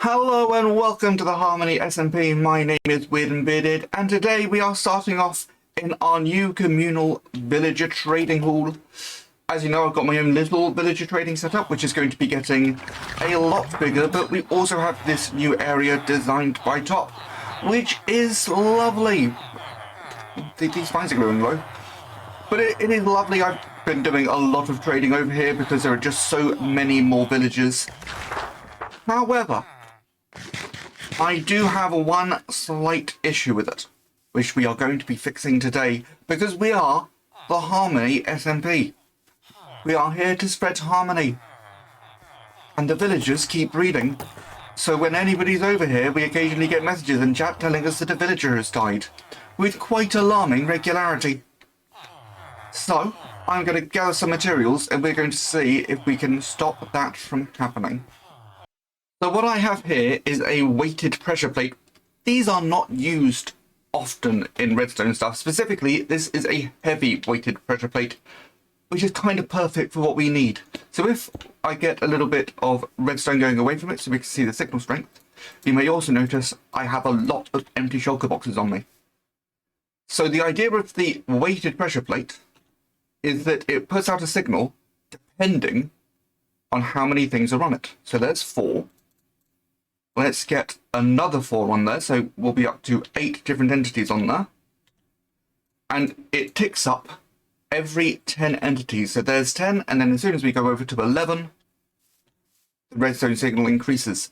Hello and welcome to the Harmony SMP. My name is Weird and Bearded, and today we are starting off in our new communal villager trading hall. As you know, I've got my own little villager trading setup, which is going to be getting a lot bigger, but we also have this new area designed by Top, which is lovely. These vines are glowing low. But it is lovely. I've been doing a lot of trading over here because there are just so many more villagers. However, I do have one slight issue with it, which we are going to be fixing today, because we are the Harmony SMP. We are here to spread harmony. And the villagers keep breeding, so when anybody's over here, we occasionally get messages in chat telling us that a villager has died, with quite alarming regularity. So, I'm going to gather some materials, and we're going to see if we can stop that from happening. So what I have here is a weighted pressure plate. These are not used often in redstone stuff. Specifically, this is a heavy weighted pressure plate, which is kind of perfect for what we need. So if I get a little bit of redstone going away from it so we can see the signal strength, you may also notice I have a lot of empty shulker boxes on me. So the idea of the weighted pressure plate is that it puts out a signal depending on how many things are on it. So there's 4. Let's get another 4 on there, so we'll be up to 8 different entities on there. And it ticks up every 10 entities. So there's 10, and then as soon as we go over to 11, the redstone signal increases.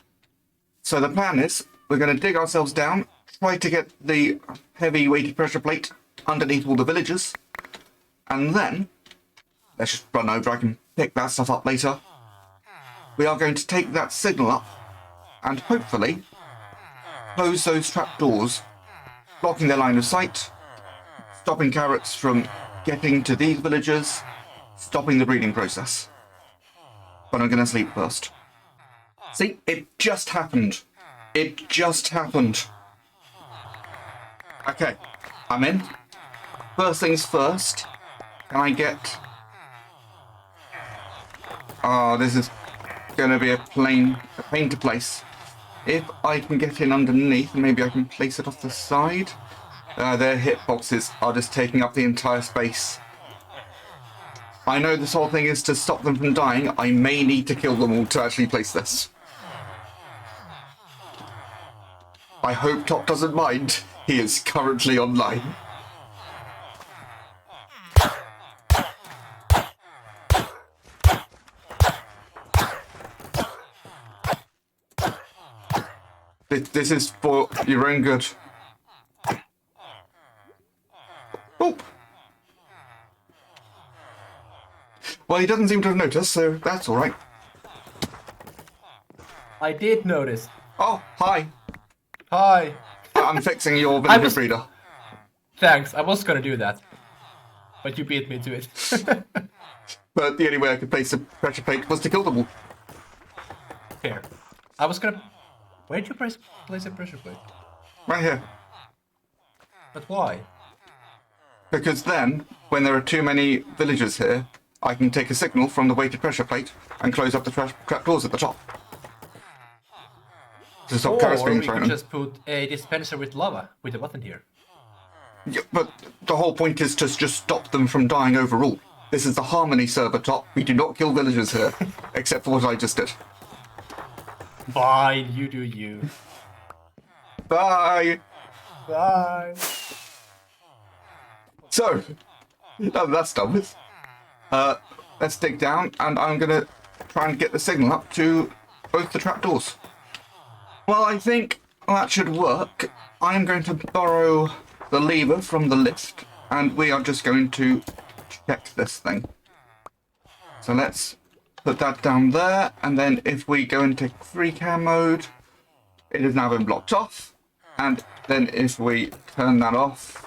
So the plan is, we're going to dig ourselves down, try to get the heavy weighted pressure plate underneath all the villagers, and then, let's just run over, I can pick that stuff up later. We are going to take that signal up, and hopefully close those trapdoors, blocking their line of sight, stopping carrots from getting to these villagers, stopping the breeding process. But I'm going to sleep first. See, it just happened. It just happened. Okay, I'm in. First things first, can I get... Oh, this is going to be a pain to place. If I can get in underneath, maybe I can place it off the side. Their hitboxes are just taking up the entire space. I know this whole thing is to stop them from dying. I may need to kill them all to actually place this. I hope Top doesn't mind. He is currently online. This is for your own good. Oop. Well, he doesn't seem to have noticed, so that's alright. I did notice. Oh, hi. Hi. I'm fixing your villager breeder. Thanks, I was gonna do that. But you beat me to it. But the only way I could place a pressure plate was to kill them all. Here. I was gonna... Where'd you place a pressure plate? Right here. But why? Because then, when there are too many villagers here, I can take a signal from the weighted pressure plate and close up the trapdoors at the top. To stop carrots being thrown. Or we could just put a dispenser with lava with a button here. Yeah, but the whole point is to just stop them from dying overall. This is the Harmony server, Top. We do not kill villagers here, except for what I just did. Fine, you do you. Bye! Bye. So, that's done with. Let's dig down, and I'm going to try and get the signal up to both the trapdoors. Well, I think that should work. I'm going to borrow the lever from the lift, and we are just going to check this thing. So let's put that down there, and then if we go into free cam mode, it has now been blocked off. And then if we turn that off,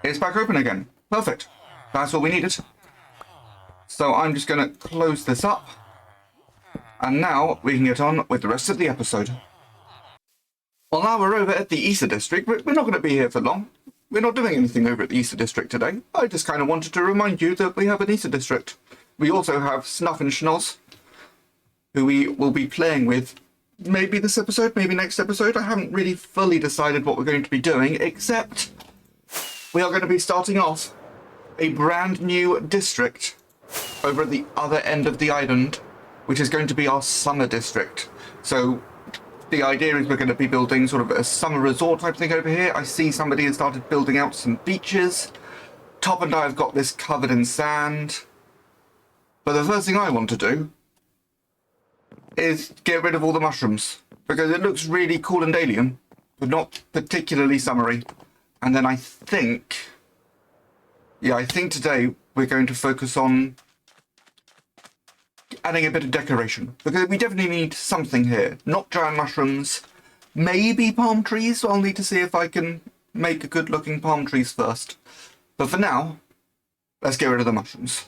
it's back open again. Perfect. That's all we needed. So I'm just going to close this up. And now we can get on with the rest of the episode. Well, now we're over at the Easter District. We're not going to be here for long. We're not doing anything over at the Easter District today. I just kind of wanted to remind you that we have an Easter District. We also have Snuff and Schnoz. who we will be playing with maybe this episode, maybe next episode. I haven't really fully decided what we're going to be doing, except we are going to be starting off a brand new district over at the other end of the island, which is going to be our summer district. So the idea is we're going to be building sort of a summer resort type thing over here. I see somebody has started building out some beaches. Top and I have got this covered in sand. But the first thing I want to do is get rid of all the mushrooms, because it looks really cool and alien, but not particularly summery. And then I think today we're going to focus on adding a bit of decoration, because we definitely need something here. Not giant mushrooms, maybe palm trees. I'll need to see if I can make a good looking palm trees first. But for now, let's get rid of the mushrooms.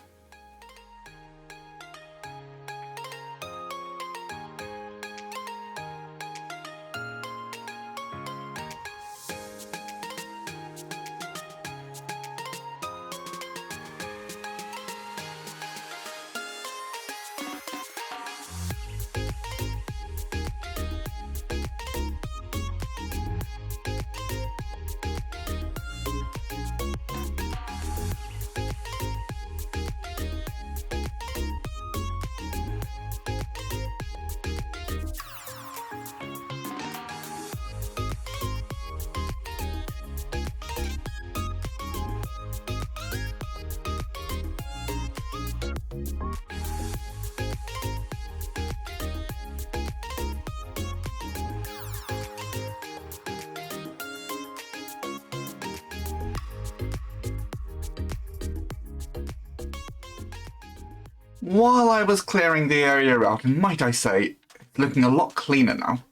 While I was clearing the area out, and might I say, it's looking a lot cleaner now.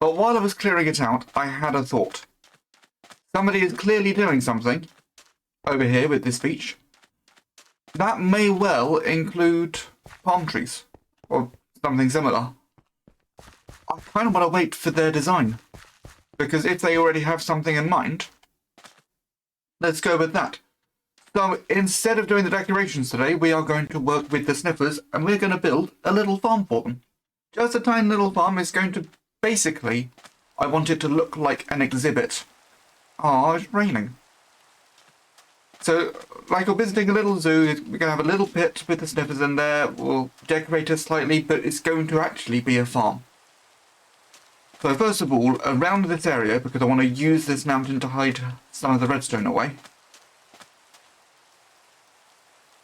But while I was clearing it out, I had a thought. Somebody is clearly doing something over here with this beach. That may well include palm trees, or something similar. I kind of want to wait for their design, because if they already have something in mind, let's go with that. So instead of doing the decorations today, we are going to work with the sniffers, and we're going to build a little farm for them. Just a tiny little farm. Is going to, basically, I want it to look like an exhibit. Ah, it's raining. So, like we're visiting a little zoo, we're going to have a little pit with the sniffers in there. We'll decorate it slightly, but it's going to actually be a farm. So first of all, around this area, because I want to use this mountain to hide some of the redstone away,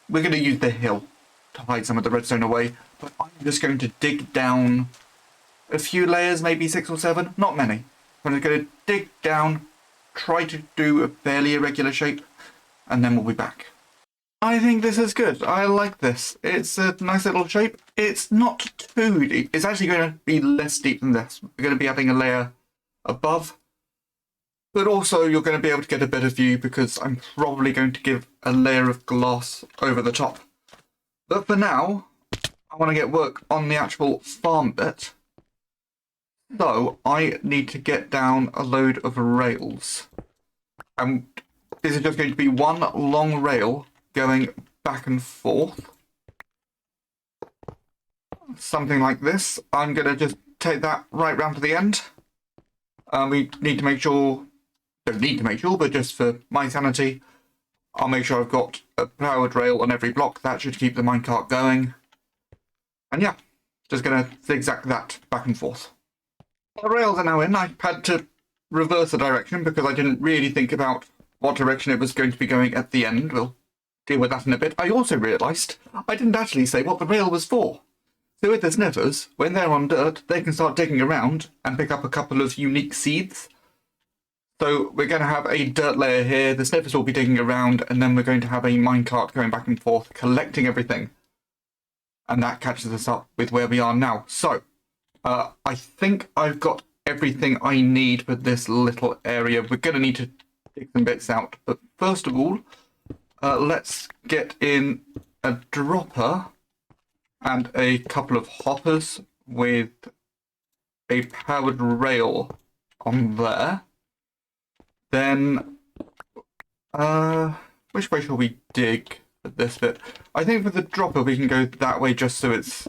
we're going to use the hill to hide some of the redstone away, but I'm just going to dig down a few layers, maybe 6 or 7, not many. I'm just going to dig down, try to do a fairly irregular shape, and then we'll be back. I think this is good. I like this. It's a nice little shape. It's not too deep. It's actually going to be less deep than this. We're going to be adding a layer above. But also you're going to be able to get a better view, because I'm probably going to give a layer of glass over the top. But for now, I want to get work on the actual farm bit. So I need to get down a load of rails. And this is just going to be one long rail going back and forth. Something like this. I'm going to just take that right round to the end. We need to make sure... Don't need to make sure, but just for my sanity, I'll make sure I've got a powered rail on every block. That should keep the minecart going. And yeah, just going to zigzag that back and forth. The rails are now in. I had to reverse the direction because I didn't really think about what direction it was going to be going at the end. We'll deal with that in a bit. I also realised I didn't actually say what the rail was for. So with the sniffers, when they're on dirt, they can start digging around and pick up a couple of unique seeds. So we're going to have a dirt layer here, the sniffers will be digging around, and then we're going to have a minecart going back and forth, collecting everything. And that catches us up with where we are now. So, I think I've got everything I need for this little area. We're going to need to dig some bits out. But first of all, let's get in a dropper and a couple of hoppers with a powered rail on there. Then, which way shall we dig for this bit? I think for the dropper we can go that way just so it's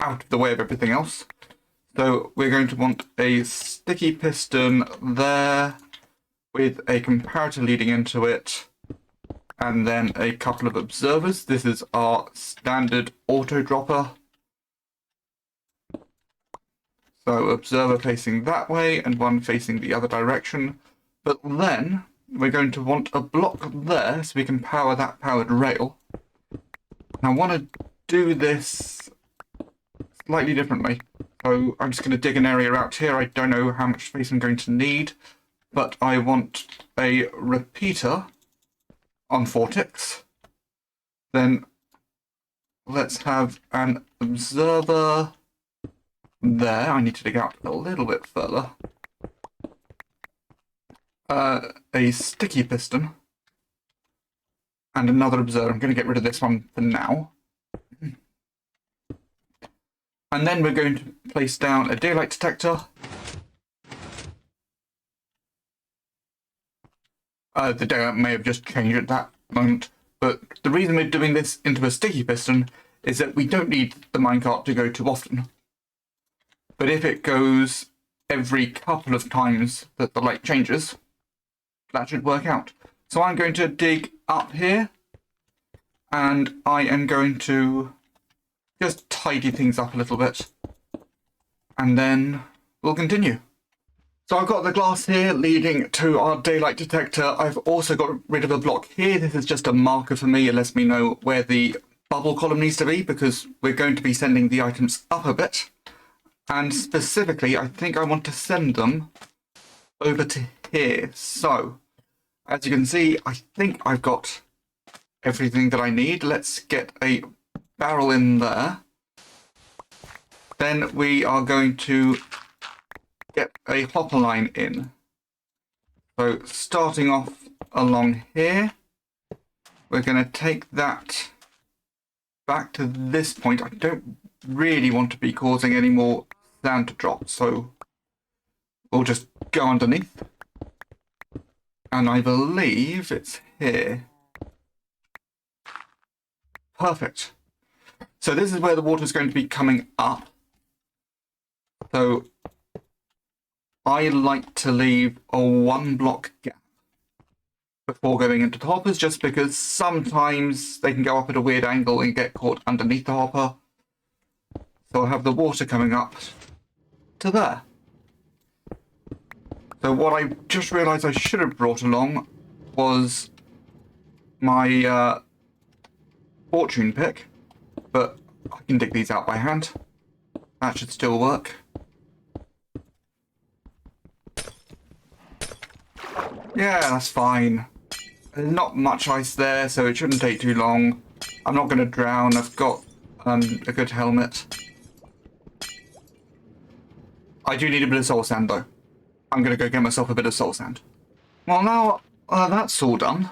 out of the way of everything else. So we're going to want a sticky piston there with a comparator leading into it, and then a couple of observers. This is our standard auto dropper. So observer facing that way and one facing the other direction. But then we're going to want a block there so we can power that powered rail. I want to do this slightly differently. So I'm just going to dig an area out here. I don't know how much space I'm going to need, but I want a repeater on 4 ticks. Then let's have an observer there. I need to dig out a little bit further. A sticky piston and another observer. I'm going to get rid of this one for now. And then we're going to place down a daylight detector. The daylight may have just changed at that moment, but the reason we're doing this into a sticky piston is that we don't need the minecart to go too often. But if it goes every couple of times that the light changes, that should work out. So I'm going to dig up here, and I am going to just tidy things up a little bit, and then we'll continue. So I've got the glass here leading to our daylight detector. I've also got rid of a block here. This is just a marker for me. It lets me know where the bubble column needs to be, because we're going to be sending the items up a bit. And specifically, I think I want to send them over to here. So, as you can see, I think I've got everything that I need. Let's get a barrel in there. Then we are going to get a hopper line in. So, starting off along here, we're going to take that back to this point. I don't really want to be causing any more sand to drop, so we'll just go underneath. And I believe it's here. Perfect. So this is where the water is going to be coming up. So I like to leave a 1 block gap before going into the hoppers, just because sometimes they can go up at a weird angle and get caught underneath the hopper. So I'll have the water coming up to there. So what I just realised I should have brought along was my fortune pick, but I can dig these out by hand. That should still work. Yeah, that's fine. There's not much ice there, so it shouldn't take too long. I'm not going to drown. I've got a good helmet. I do need a bit of soul sand, though. I'm going to go get myself a bit of soul sand. Well, now that's all done,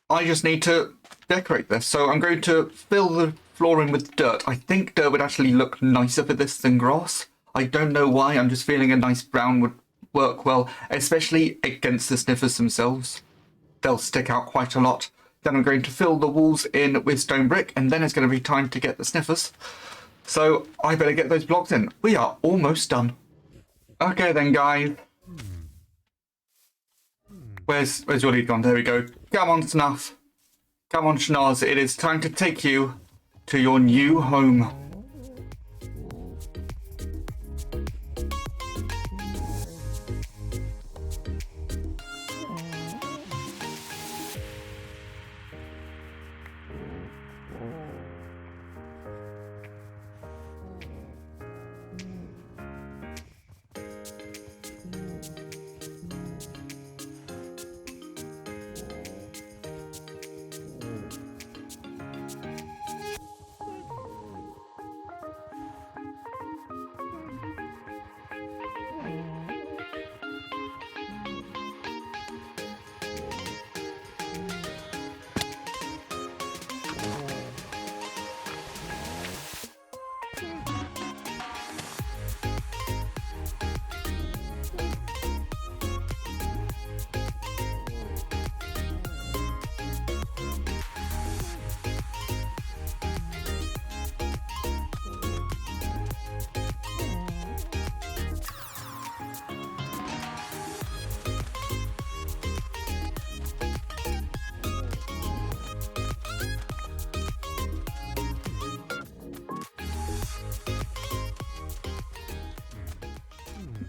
I just need to decorate this. So I'm going to fill the floor in with dirt. I think dirt would actually look nicer for this than grass. I don't know why. I'm just feeling a nice brown would work well, especially against the sniffers themselves. They'll stick out quite a lot. Then I'm going to fill the walls in with stone brick, and then it's going to be time to get the sniffers. So I better get those blocks in. We are almost done. Okay then, guys. Where's your lead gone? There we go. Come on, Snuff. Come on, Schnoz. It is time to take you to your new home.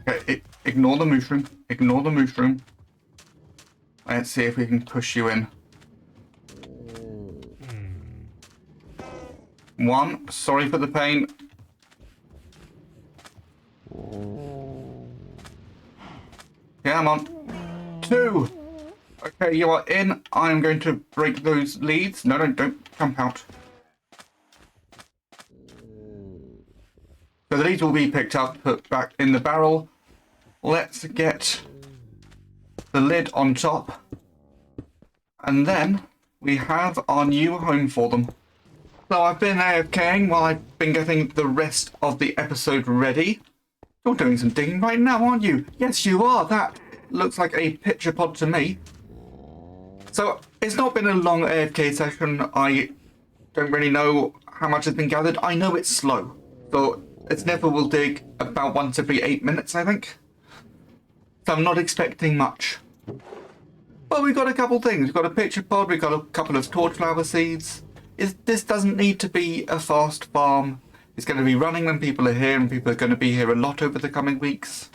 Okay, ignore the mushroom. Ignore the mushroom. Let's see if we can push you in. One, sorry for the pain. Come on. Two. Okay, you are in. I'm going to break those leads. No, don't jump out. So the leads will be picked up, put back in the barrel. Let's get the lid on top. And then we have our new home for them. So I've been AFKing while I've been getting the rest of the episode ready. You're doing some digging right now, aren't you? Yes, you are. That looks like a picture pod to me. So it's not been a long AFK session. I don't really know how much has been gathered. I know it's slow. So its Nether will dig about once every 8 minutes, I think. So I'm not expecting much. But we've got a couple things. We've got a picture pod, we've got a couple of torchflower seeds. This doesn't need to be a fast farm. It's going to be running when people are here, and people are going to be here a lot over the coming weeks.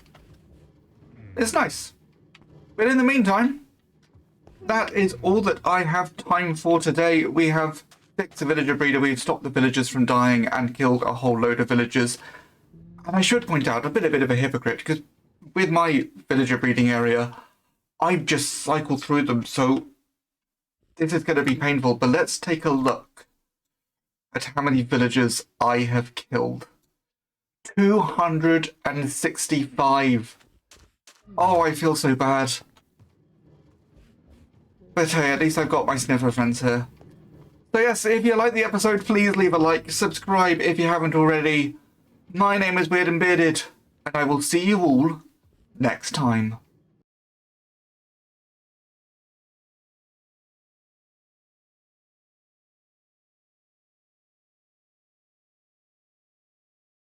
It's nice. But in the meantime, that is all that I have time for today. We have fixed the villager breeder, we've stopped the villagers from dying and killed a whole load of villagers. And I should point out, a bit of a hypocrite, because with my villager breeding area, I just cycle through them, so this is going to be painful. But let's take a look at how many villagers I have killed. 265. Oh, I feel so bad. But hey, at least I've got my sniffer friends here. So yes, if you like the episode, please leave a like, subscribe if you haven't already. My name is Weird and Bearded, and I will see you all next time.